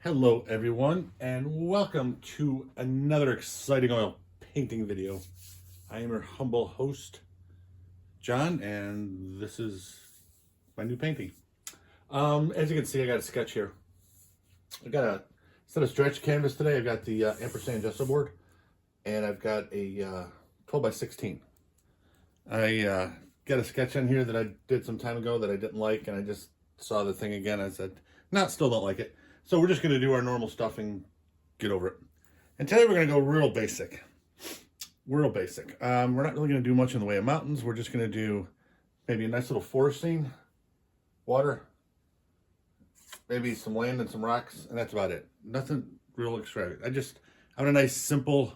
Hello everyone, and welcome to another exciting oil painting video. I am your humble host, John, and this is my new painting. As you can see, I got a sketch here. Instead of stretch canvas today, I've got the ampersand gesso board, and I've got a 12 by 16. I got a sketch on here that I did some time ago that I didn't like, and I just saw the thing again. I said, no, still don't like it. So we're just going to do our normal stuff and get over it. And today we're going to go real basic. Real basic. We're not really going to do much in the way of mountains. We're just going to do maybe a nice little forest scene, water, maybe some land and some rocks, and that's about it. Nothing real extravagant. I'm in a nice, simple,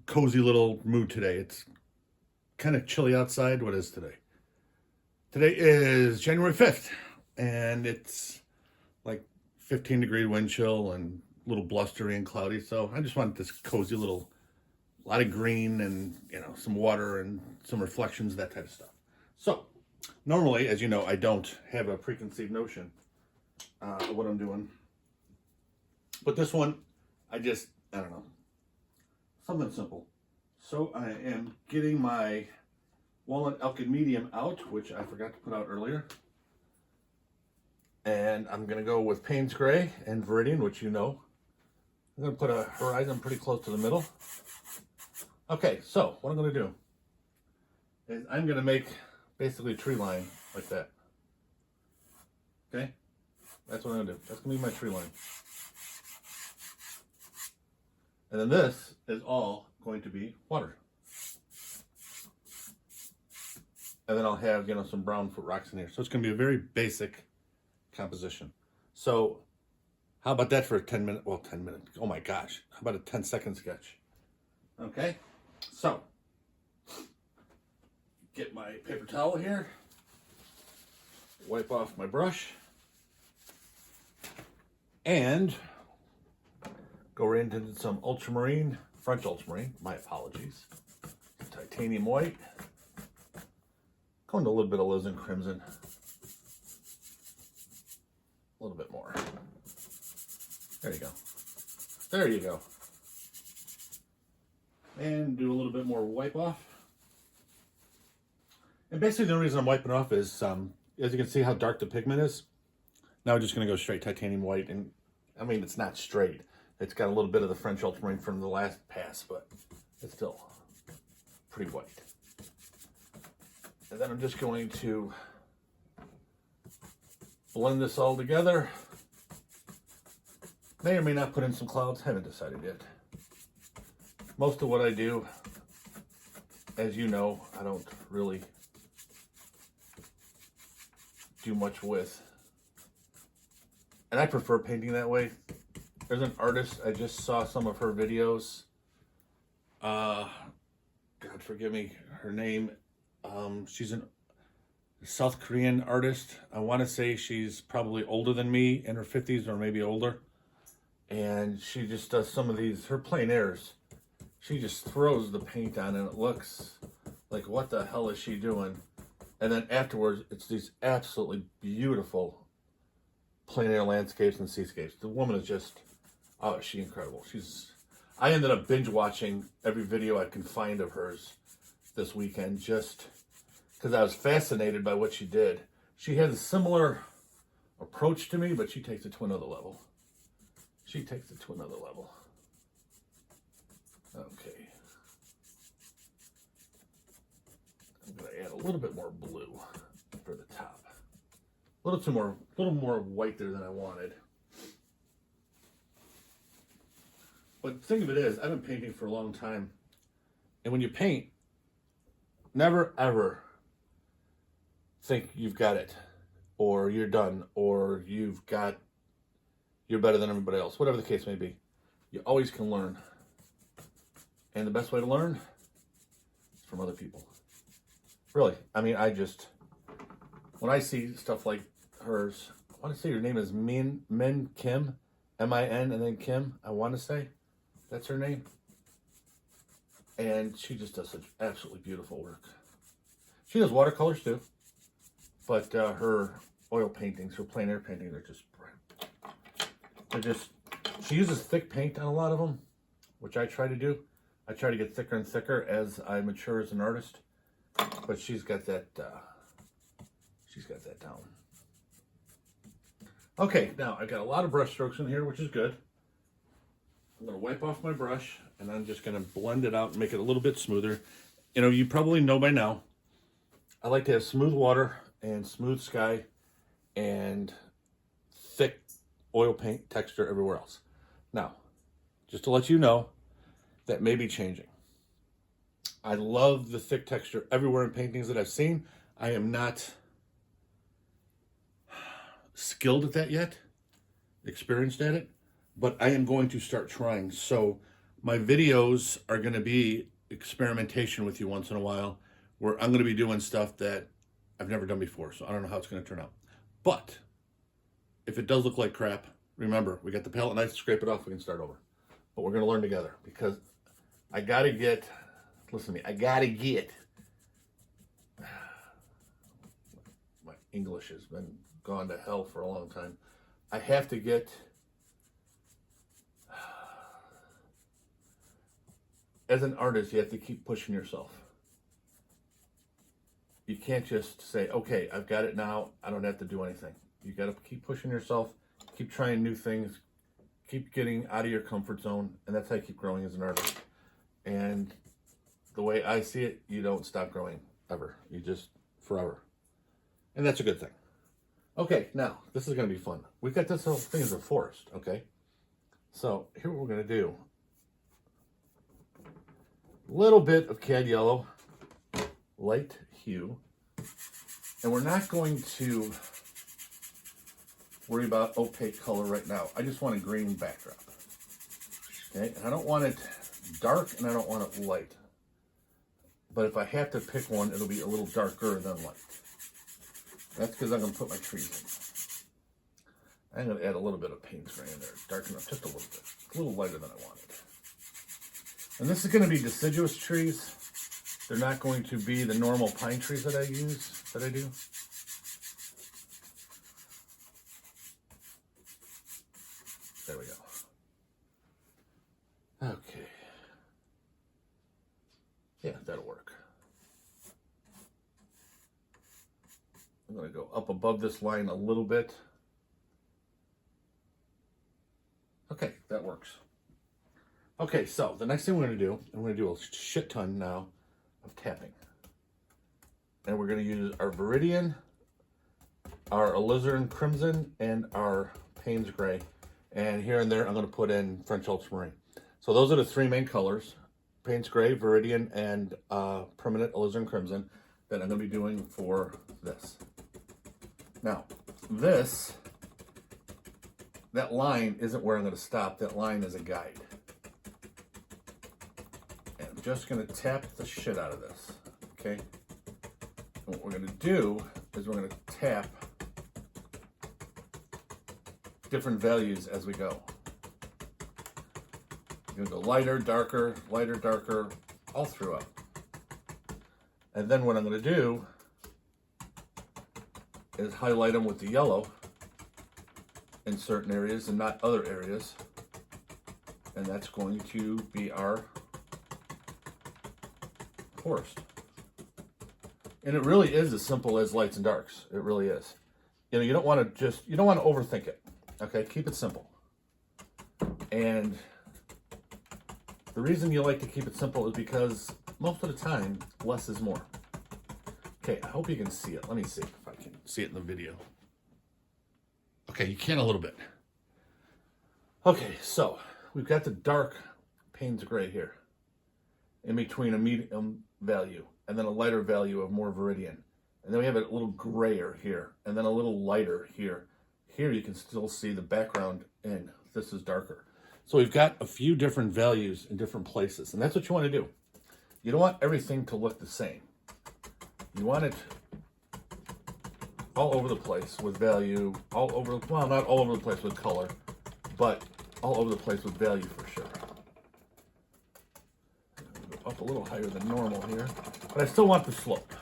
cozy little mood today. It's kind of chilly outside. What is today? Today is January 5th, and it's like 15-degree wind chill and a little blustery and cloudy. So I just wanted this cozy little, lot of green and, some water and some reflections, that type of stuff. So normally, as you know, I don't have a preconceived notion of what I'm doing. But this one, I don't know, something simple. So I am getting my walnut Alkyd medium out, which I forgot to put out earlier. And I'm going to go with Payne's Gray and Viridian, which you know. I'm going to put a horizon pretty close to the middle. Okay, so what I'm going to do is I'm going to make basically a tree line like that. Okay? That's what I'm going to do. That's going to be my tree line. And then this is all going to be water. And then I'll have, some brown foot rocks in here. So it's going to be a very basic composition. So how about that for a 10 minute, oh my gosh, how about a 10-second sketch? Okay, so get my paper towel here, wipe off my brush, and go right into some ultramarine, French ultramarine, my apologies, titanium white, go into a little bit of Alizarin Crimson. A little bit more. There you go. There you go. And do a little bit more wipe off. And basically the reason I'm wiping off is, as you can see how dark the pigment is. Now we're just going to go straight titanium white. And I mean, it's not straight. It's got a little bit of the French ultramarine from the last pass, but it's still pretty white. And then I'm just going to blend this all together. May or may not put in some clouds, haven't decided yet. Most of what I do, as you know, I don't really do much with. And I prefer painting that way. There's an artist, I just saw some of her videos. God forgive me, her name. She's a South Korean artist. I want to say she's probably older than me, in her 50s or maybe older. And she just does some of these, her plein airs. She just throws the paint on and it looks like, what the hell is she doing? And then afterwards, it's these absolutely beautiful plein air landscapes and seascapes. The woman is just, oh, is she incredible. I ended up binge watching every video I can find of hers this weekend just because I was fascinated by what she did. She has a similar approach to me, but she takes it to another level. She takes it to another level. Okay. I'm going to add a little bit more blue for the top. A little more white there than I wanted. But the thing of it is, I've been painting for a long time. And when you paint, never ever think you've got it, or you're done, or you're better than everybody else, whatever the case may be. You always can learn. And the best way to learn is from other people. Really, I mean, when I see stuff like hers, I want to say her name is Min Kim, M-I-N and then Kim, I want to say. That's her name. And she just does such absolutely beautiful work. She does watercolors too. But her oil paintings, her plein air paintings are just she uses thick paint on a lot of them, which I try to do. I try to get thicker and thicker as I mature as an artist, but she's got that down. Okay, now I've got a lot of brush strokes in here, which is good. I'm going to wipe off my brush, and I'm just going to blend it out and make it a little bit smoother. You know, you probably know by now, I like to have smooth water and smooth sky and thick oil paint texture everywhere else. Now, just to let you know, that may be changing. I love the thick texture everywhere in paintings that I've seen. I am not skilled at that yet, experienced at it, but I am going to start trying. So my videos are going to be experimentation with you once in a while, where I'm going to be doing stuff that I've never done before. So I don't know how it's going to turn out. But if it does look like crap, remember, we got the palette knife to scrape it off. We can start over. But we're going to learn together, because I got to get, listen to me, I got to get, my English has been gone to hell for a long time. I have to get, as an artist, you have to keep pushing yourself. You can't just say, okay, I've got it now, I don't have to do anything. You got to keep pushing yourself, keep trying new things, keep getting out of your comfort zone, and that's how you keep growing as an artist. And the way I see it, you don't stop growing ever. You just forever. And that's a good thing. Okay, now, this is going to be fun. We've got this whole thing as a forest, okay? So, here what we're going to do. A little bit of Cad Yellow Light Hue. And we're not going to worry about opaque color right now. I just want a green backdrop. Okay, and I don't want it dark and I don't want it light. But if I have to pick one, it'll be a little darker than light. That's because I'm going to put my trees in. I'm going to add a little bit of paint spray in there, darken up just a little bit. A little lighter than I wanted. And this is going to be deciduous trees. They're not going to be the normal pine trees that I do. There we go. Okay. Yeah, that'll work. I'm going to go up above this line a little bit. Okay, that works. Okay, so the next thing we're going to do, I'm going to do a shit ton now of tapping. And we're going to use our Viridian, our Alizarin Crimson, and our Payne's Gray. And here and there, I'm going to put in French Ultramarine. So those are the three main colors: Payne's Gray, Viridian, and permanent Alizarin Crimson that I'm going to be doing for this. Now, that line isn't where I'm going to stop. That line is a guide. And I'm just going to tap the shit out of this, okay? And what we're going to do is we're going to tap different values as we go. You're going to go lighter, darker, all throughout. And then what I'm going to do is highlight them with the yellow in certain areas and not other areas. And that's going to be our forest. And it really is as simple as lights and darks. It really is. You know, you don't want to overthink it. Okay, keep it simple. And the reason you like to keep it simple is because most of the time, less is more. Okay, I hope you can see it. Let me see if I can see it in the video. Okay, you can a little bit. Okay, so we've got the dark Payne's Gray here, in between a medium value and then a lighter value of more Viridian. And then we have a little grayer here, and then a little lighter here. Here you can still see the background, and this is darker. So we've got a few different values in different places, and that's what you want to do. You don't want everything to look the same. You want it all over the place with value, all over, well, not all over the place with color, but all over the place with value for sure. Go up a little higher than normal here, but I still want the slope.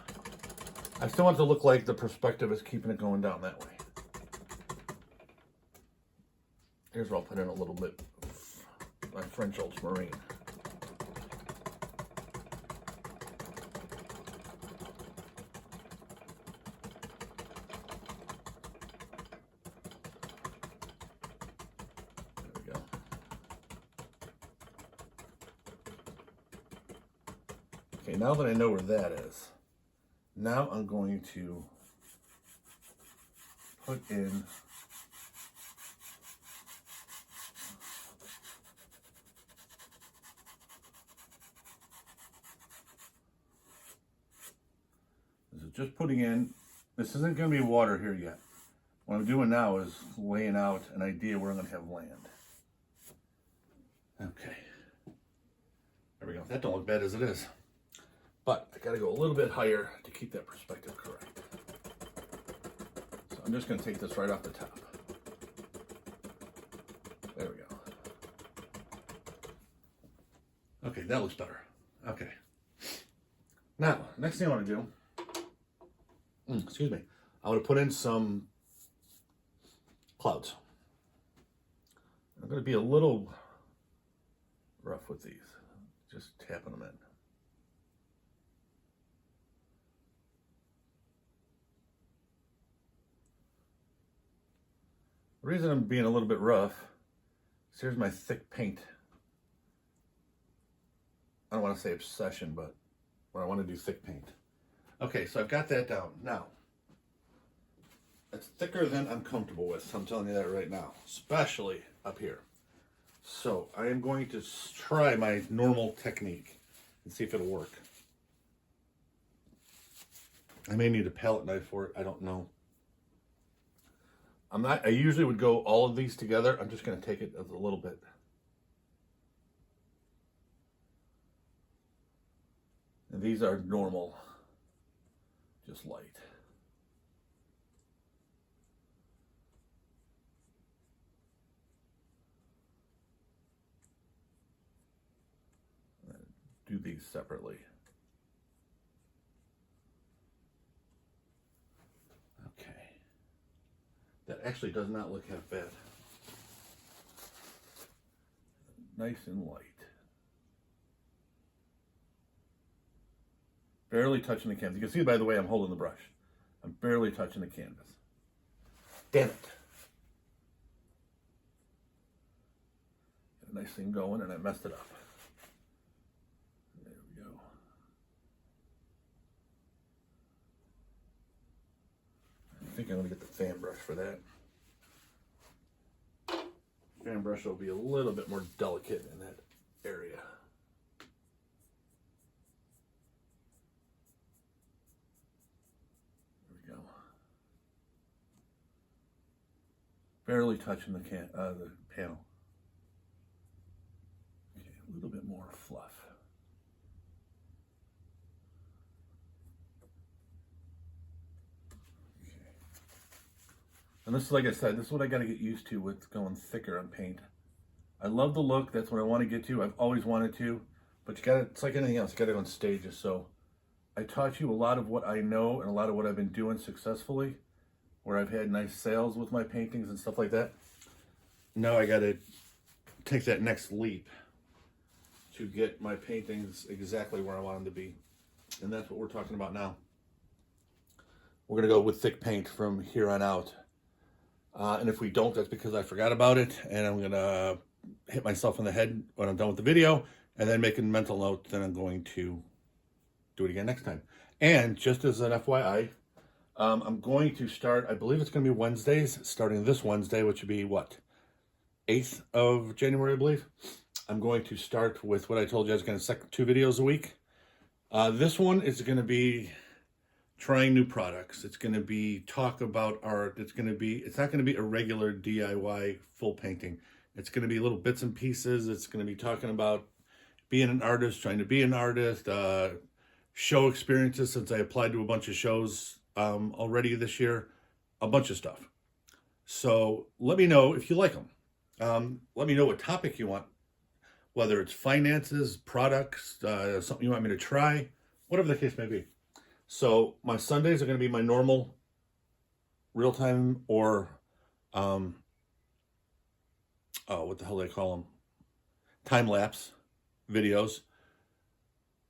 I still want it to look like the perspective is keeping it going down that way. Here's where I'll put in a little bit of my French ultramarine. There we go. Okay, now that I know where that is, now I'm going to put in just putting in, this isn't going to be water here yet. What I'm doing now is laying out an idea where I'm going to have land. Okay. There we go. That don't look bad as it is. But I got to go a little bit higher to keep that perspective correct. So I'm just going to take this right off the top. There we go. Okay, that looks better. Okay. Now, next thing I want to do, excuse me, I want to put in some clouds. I'm going to be a little rough with these, just tapping them in. The reason I'm being a little bit rough is here's my thick paint. I don't want to say obsession, but when I want to do thick paint. Okay, so I've got that down. Now, it's thicker than I'm comfortable with. I'm telling you that right now, especially up here. So I am going to try my normal technique and see if it'll work. I may need a palette knife for it. I don't know. I usually would go all of these together. I'm just going to take it a little bit. And these are normal, just light. Do these separately. Okay. That actually does not look half bad. Nice and light. Barely touching the canvas. You can see by the way I'm holding the brush. I'm barely touching the canvas. Damn it. Got a nice thing going and I messed it up. There we go. I think I'm going to get the fan brush for that. Fan brush will be a little bit more delicate in that area. Barely touching the panel. Okay, a little bit more fluff. Okay. And this is, like I said, this is what I got to get used to with going thicker on paint. I love the look. That's what I want to get to. I've always wanted to, but you got to, it's like anything else, you got to go in stages. So I taught you a lot of what I know and a lot of what I've been doing successfully, where I've had nice sales with my paintings and stuff like that. Now I got to take that next leap to get my paintings exactly where I want them to be. And that's what we're talking about now. We're going to go with thick paint from here on out. And if we don't, that's because I forgot about it. And I'm going to hit myself in the head when I'm done with the video. And then make a mental note, then I'm going to do it again next time. And just as an FYI, I'm going to start, I believe it's going to be Wednesdays, starting this Wednesday, which would be what? 8th of January, I believe. I'm going to start with what I told you I was going to second 2 videos a week. This one is going to be trying new products. It's going to be talk about art. It's not going to be a regular DIY full painting. It's going to be little bits and pieces. It's going to be talking about being an artist, trying to be an artist, show experiences since I applied to a bunch of shows already this year, a bunch of stuff. So let me know if you like them. Let me know what topic you want, whether it's finances, products, something you want me to try, whatever the case may be. So my Sundays are going to be my normal real-time or what the hell do they call them? Time-lapse videos.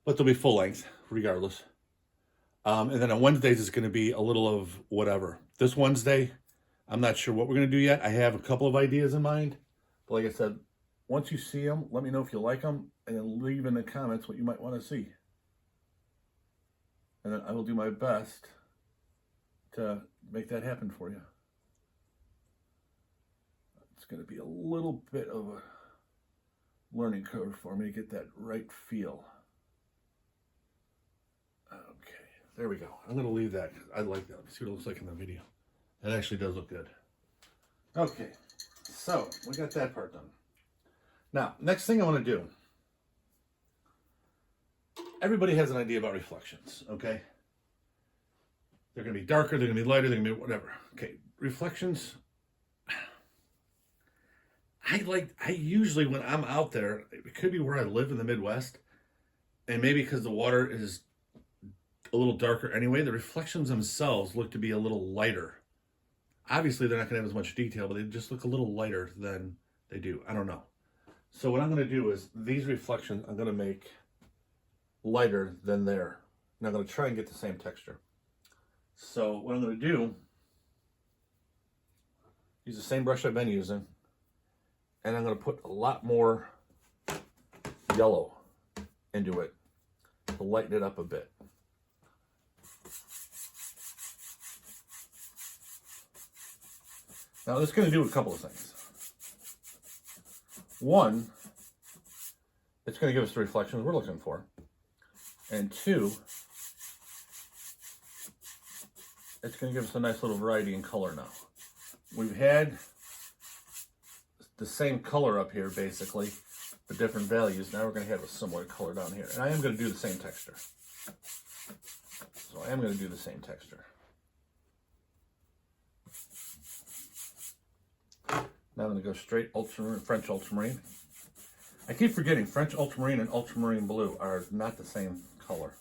But they'll be full length, regardless. And then on Wednesdays, it's going to be a little of whatever. This Wednesday, I'm not sure what we're going to do yet. I have a couple of ideas in mind. But like I said, once you see them, let me know if you like them. And then leave in the comments what you might want to see. And then I will do my best to make that happen for you. It's going to be a little bit of a learning curve for me to get that right feel. Okay, there we go. I'm going to leave that. I like that. Let's see what it looks like in the video. It actually does look good. Okay, so we got that part done. Now, next thing I want to do. Everybody has an idea about reflections, okay? They're going to be darker, they're going to be lighter, they're going to be whatever. Okay, reflections. I usually, when I'm out there, it could be where I live in the Midwest, and maybe because the water is a little darker anyway, the reflections themselves look to be a little lighter. Obviously, they're not going to have as much detail, but they just look a little lighter than they do. I don't know. So what I'm going to do is, these reflections I'm going to make lighter than there. And I'm going to try and get the same texture. So what I'm going to do, use the same brush I've been using, and I'm going to put a lot more yellow into it to lighten it up a bit. Now this is going to do a couple of things. One, it's going to give us the reflections we're looking for. And two, it's going to give us a nice little variety in color now. We've had the same color up here, basically, but different values. Now we're going to have a similar color down here. And I am going to do the same texture. So I am going to do the same texture. Now I'm going to go straight ultramarine, French ultramarine. I keep forgetting French ultramarine and ultramarine blue are not the same color.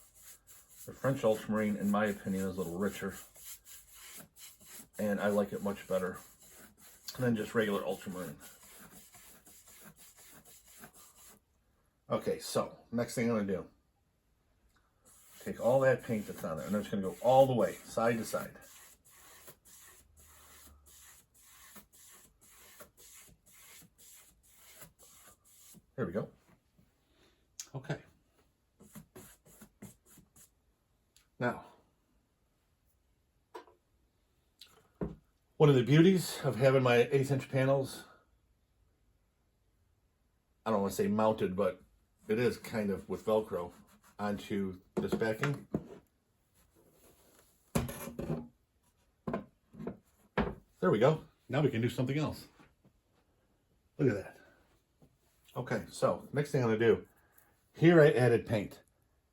The French ultramarine, in my opinion, is a little richer. And I like it much better than just regular ultramarine. Okay, so next thing I'm going to do, take all that paint that's on there, and I'm just going to go all the way, side to side. There we go. Okay. Now, one of the beauties of having my 1/8" panels, I don't want to say mounted, but it is kind of with Velcro onto this backing. There we go. Now we can do something else. Look at that. Okay, so next thing I'm going to do, here I added paint.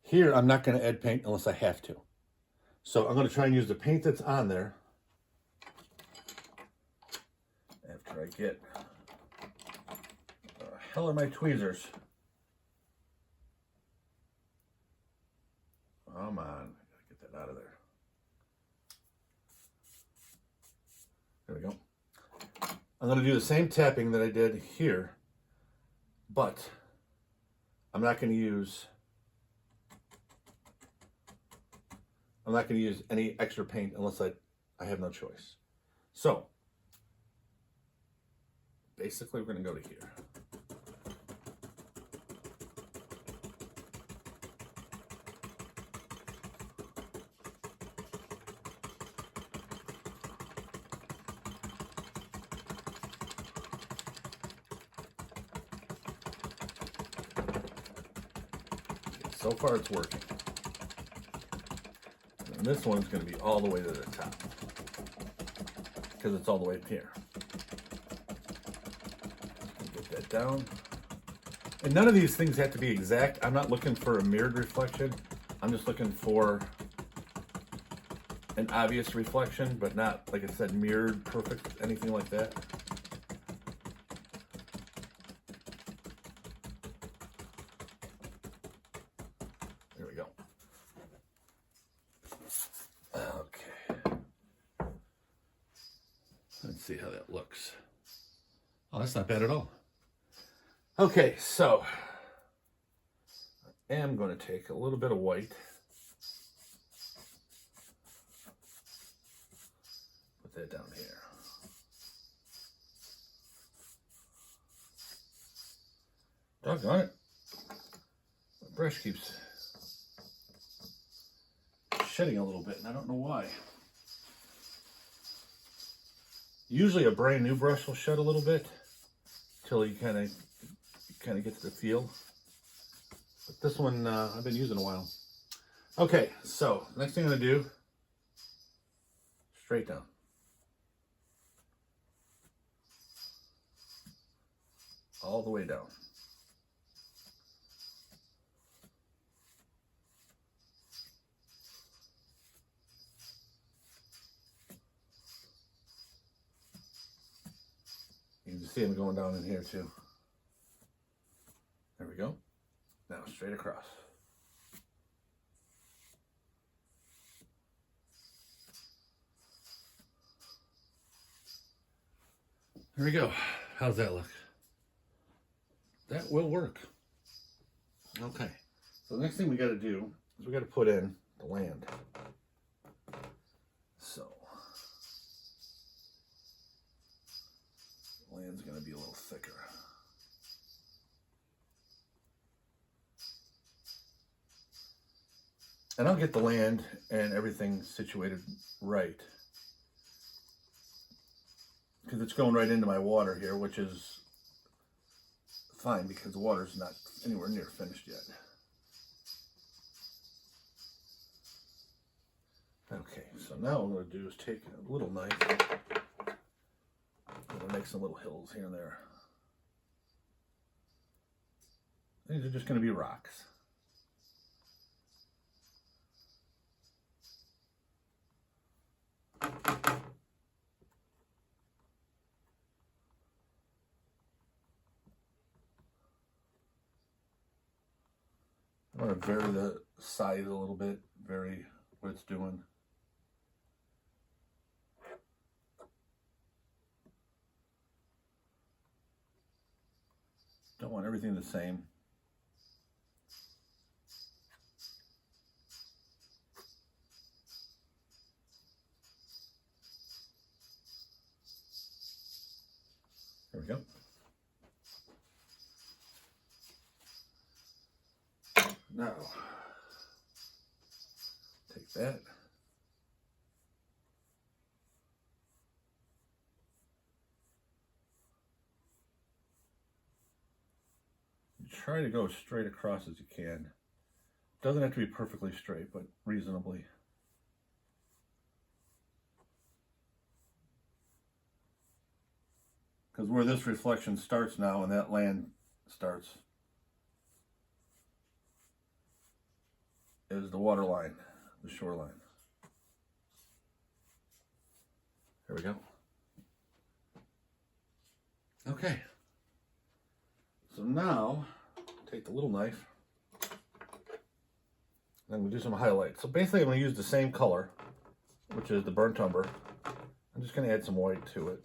Here I'm not going to add paint unless I have to. So I'm going to try and use the paint that's on there after I get the hell are my tweezers. Come on, I gotta get that out of there. There we go. I'm going to do the same tapping that I did here, but I'm not going to use any extra paint unless I have no choice. So basically we're going to go to here. So far it's working. And this one's going to be all the way to the top because it's all the way up here. Get that down. And none of these things have to be exact. I'm not looking for a mirrored reflection. I'm just looking for an obvious reflection, but not, like I said, mirrored, perfect, anything like that. There we go. Okay. Let's see how that looks. Oh, that's not bad at all. Okay, so I am going to take a little bit of white. Put that down here. Doggone it. My brush keeps shedding a little bit, and I don't know why. Usually a brand new brush will shed a little bit till you kind of get to the feel. But this one I've been using a while. Okay, so next thing I'm going to do, straight down. All the way down. You can see them going down in here too. There we go. Now straight across. There we go. How's that look? That will work. Okay. So the next thing we got to do is we got to put in the land. So the land's going to be a little thicker. And I'll get the land and everything situated right, because it's going right into my water here, which is fine because the water's not anywhere near finished yet. Okay, so now what I'm going to do is take a little knife. I'm going to make some little hills here and there. These are just going to be rocks. I'm going to vary the size a little bit, vary what it's doing. Don't want everything the same. There we go. Now, take that. Try to go straight across as you can. Doesn't have to be perfectly straight, but reasonably. Because where this reflection starts now and that land starts is the water line, the shoreline. There we go. Okay. So now, take the little knife, and we'll do some highlights. So basically I'm going to use the same color, which is the burnt umber. I'm just going to add some white to it.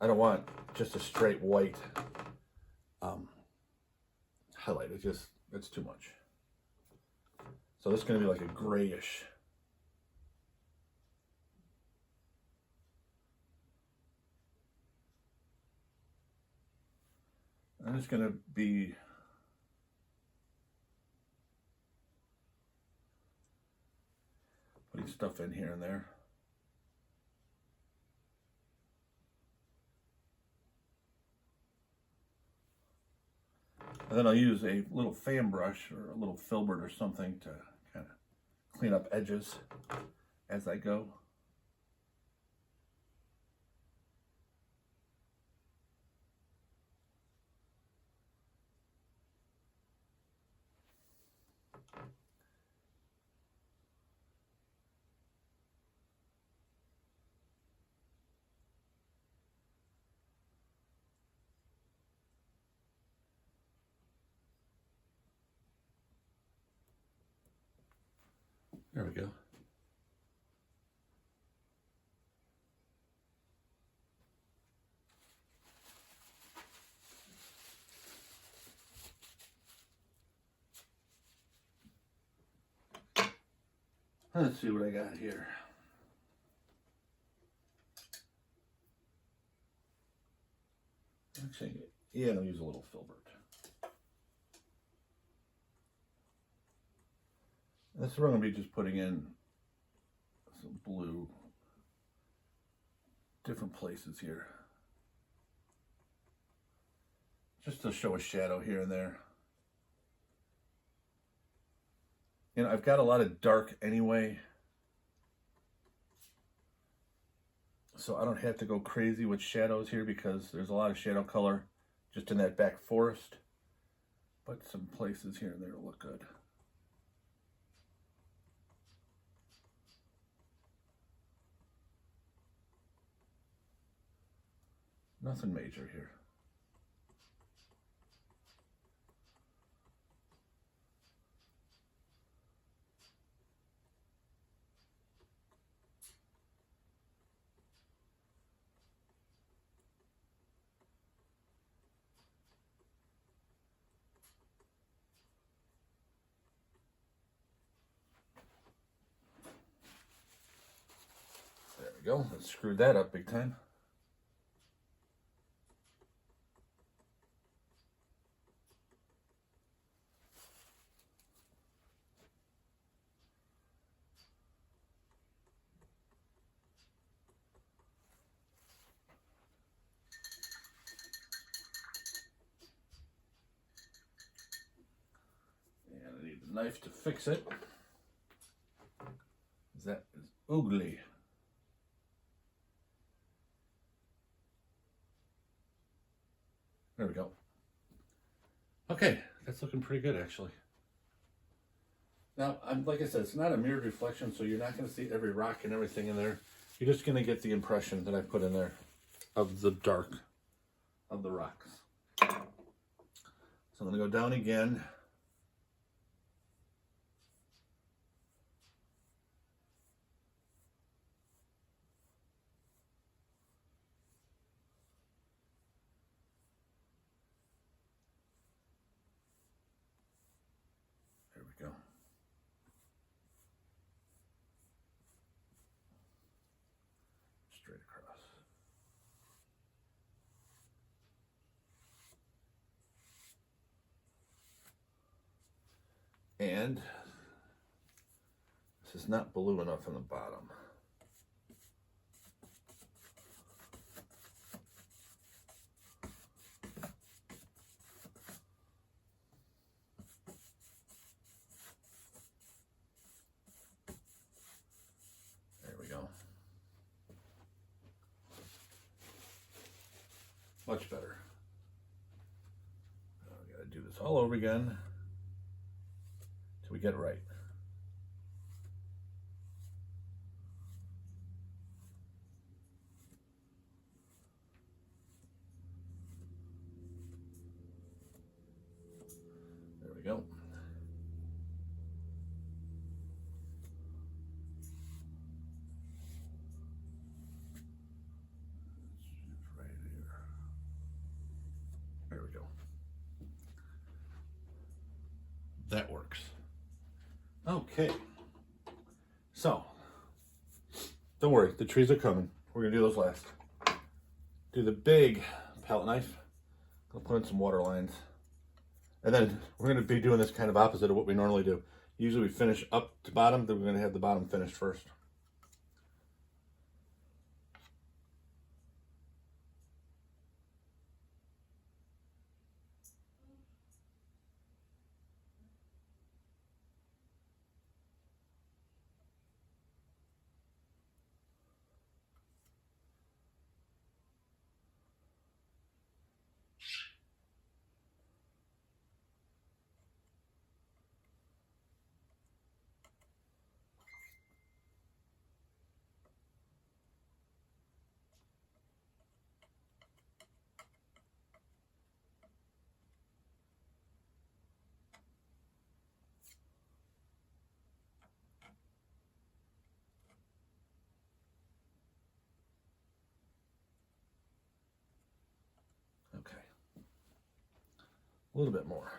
I don't want just a straight white highlight. It's too much. So this is going to be like a grayish. I'm just going to be putting stuff in here and there. And then I'll use a little fan brush or a little filbert or something to kind of clean up edges as I go. There we go. Let's see what I got here. Actually, yeah, I'll use a little filbert. This is where I'm going to be just putting in some blue, different places here. Just to show a shadow here and there. You know, I've got a lot of dark anyway, so I don't have to go crazy with shadows here because there's a lot of shadow color just in that back forest. But some places here and there will look good. Nothing major here. There we go. Let's screw that up big time. Knife to fix it. That is ugly. There we go. Okay, that's looking pretty good actually. Now, like I said, it's not a mirrored reflection, so you're not going to see every rock and everything in there. You're just going to get the impression that I put in there of the dark of the rocks. So I'm going to go down again. There we go. Straight across. And this is not blue enough on the bottom. There we go. Much better. Now we gotta do this all over again till we get it right. There we go. Right here. There we go. That works. Okay. So, don't worry, the trees are coming. We're gonna do those last. Do the big palette knife. I'll put in some water lines. And then we're going to be doing this kind of opposite of what we normally do. Usually we finish up to bottom, then we're going to have the bottom finished first. Okay. A little bit more.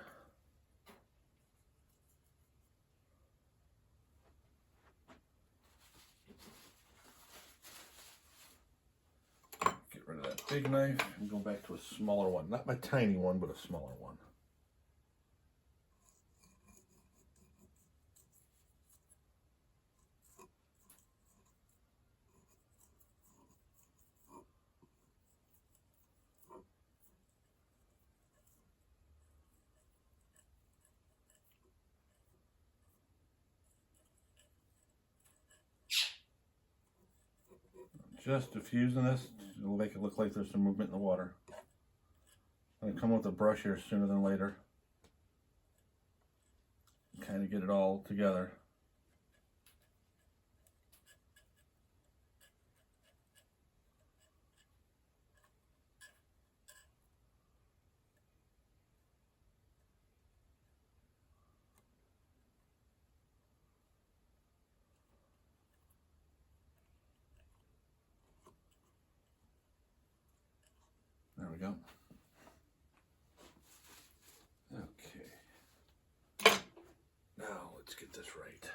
big knife and go back to a smaller one. Not my tiny one, but a smaller one. Just diffusing this, it'll make it look like there's some movement in the water. I'm going to come with a brush here sooner than later. Kind of get it all together. There we go. Okay. Now let's get this right.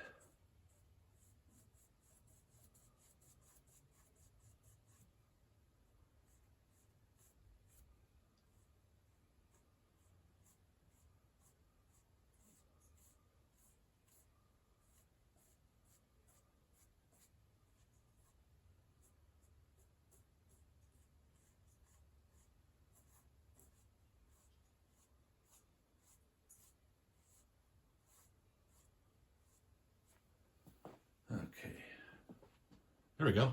Okay, there we go.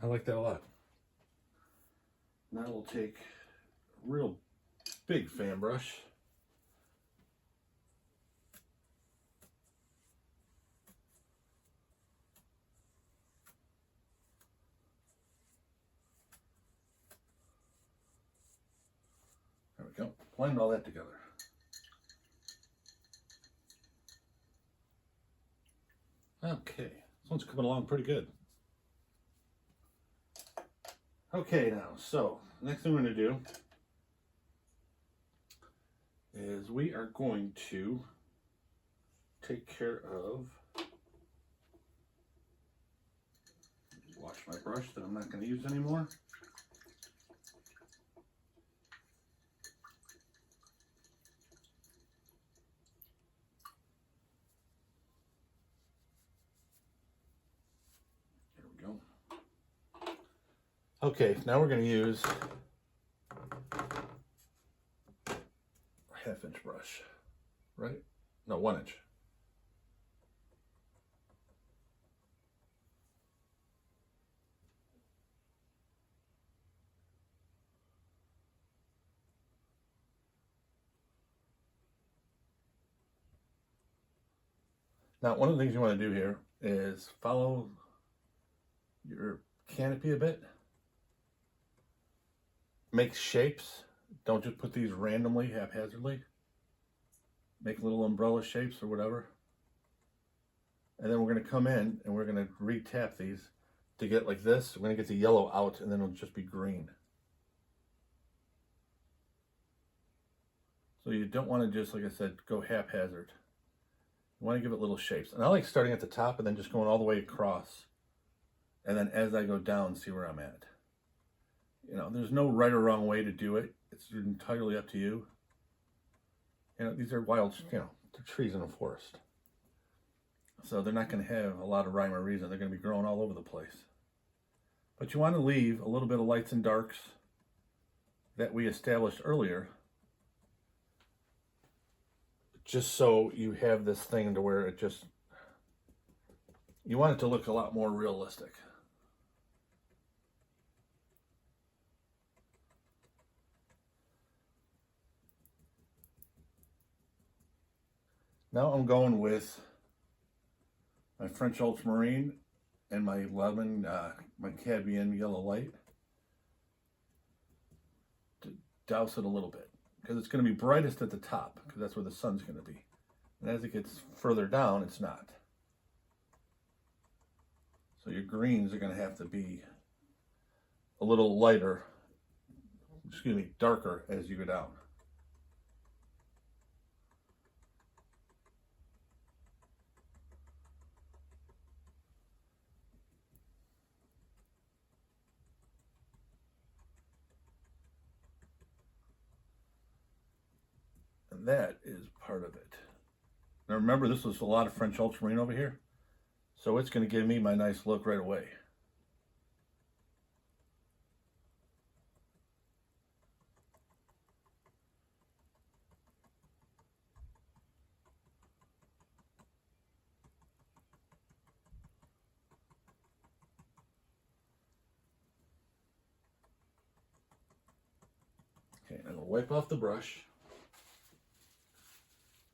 I like that a lot. Now we'll take a real big fan brush. There we go. Blend all that together. Okay, this one's coming along pretty good. Okay, now, so next thing we're going to do is we are going to take care of, wash my brush that I'm not going to use anymore. Okay, now we're going to use a 1/2 inch brush, right? No, 1 inch. Now, one of the things you want to do here is follow your canopy a bit. Make shapes. Don't just put these randomly, haphazardly. Make little umbrella shapes or whatever. And then we're going to come in and we're going to re-tap these to get like this. We're going to get the yellow out and then it'll just be green. So you don't want to just, like I said, go haphazard. You want to give it little shapes. And I like starting at the top and then just going all the way across. And then as I go down, see where I'm at. You know, there's no right or wrong way to do it. It's entirely up to you. You know, these are wild, you know, they're trees in a forest. So they're not going to have a lot of rhyme or reason. They're going to be growing all over the place. But you want to leave a little bit of lights and darks that we established earlier. Just so you have this thing to where it just, you want it to look a lot more realistic. Now I'm going with my French ultramarine and my lemon, my Cadmium Yellow Light to douse it a little bit because it's going to be brightest at the top because that's where the sun's going to be. And as it gets further down, it's not. So your greens are going to have to be a little lighter, excuse me, darker as you go down. And that is part of it. Now remember, this was a lot of French ultramarine over here, so it's going to give me my nice look right away. Okay, I'm going to wipe off the brush.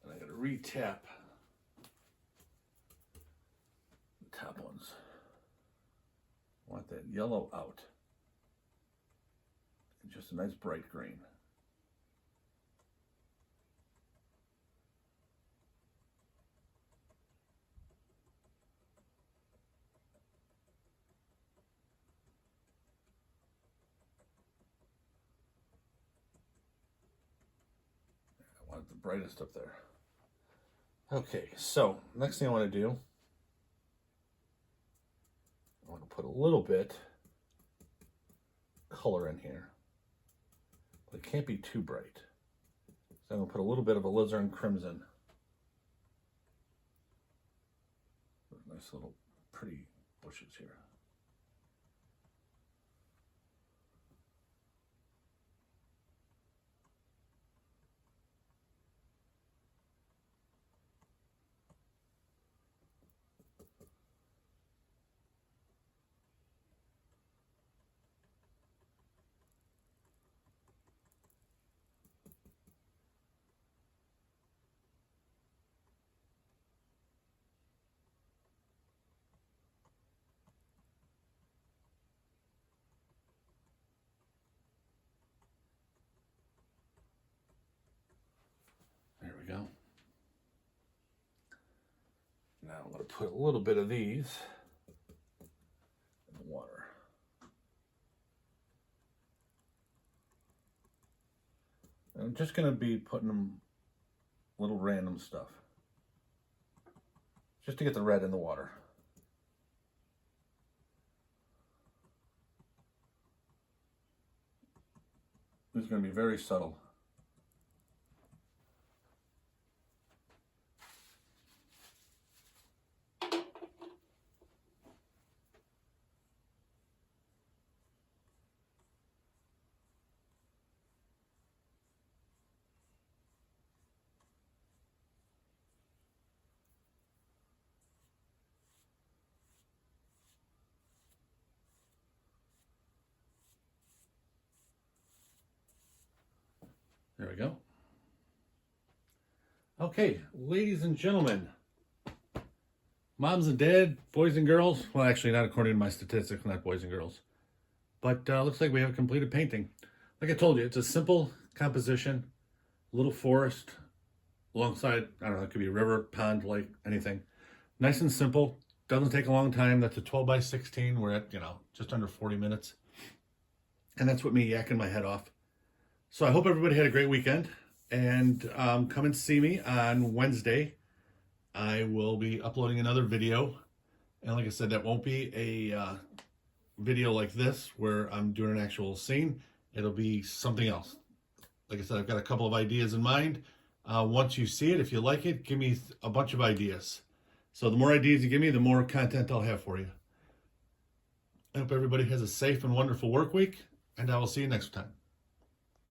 And I'm going to re-tap the top ones. I want that yellow out. And just a nice bright green. I want the brightest up there. Okay, so next thing I want to do, I want to put a little bit color in here, but it can't be too bright. So I'm going to put a little bit of Alizarin Crimson. Nice little pretty bushes here. There we go. Now I'm going to put a little bit of these in the water. I'm just going to be putting them little random stuff, just to get the red in the water. This is going to be very subtle. There we go. Okay, ladies and gentlemen, moms and dad, boys and girls. Well, actually, not according to my statistics, not boys and girls. But looks like we have a completed painting. Like I told you, it's a simple composition, little forest alongside, I don't know, it could be a river, pond, lake, anything. Nice and simple. Doesn't take a long time. That's a 12 by 16. We're at, just under 40 minutes. And that's with me yakking my head off. So I hope everybody had a great weekend, and come and see me on Wednesday. I will be uploading another video, and like I said, that won't be a video like this where I'm doing an actual scene. It'll be something else. Like I said, I've got a couple of ideas in mind. Once you see it, if you like it, give me a bunch of ideas. So the more ideas you give me, the more content I'll have for you. I hope everybody has a safe and wonderful work week, and I will see you next time.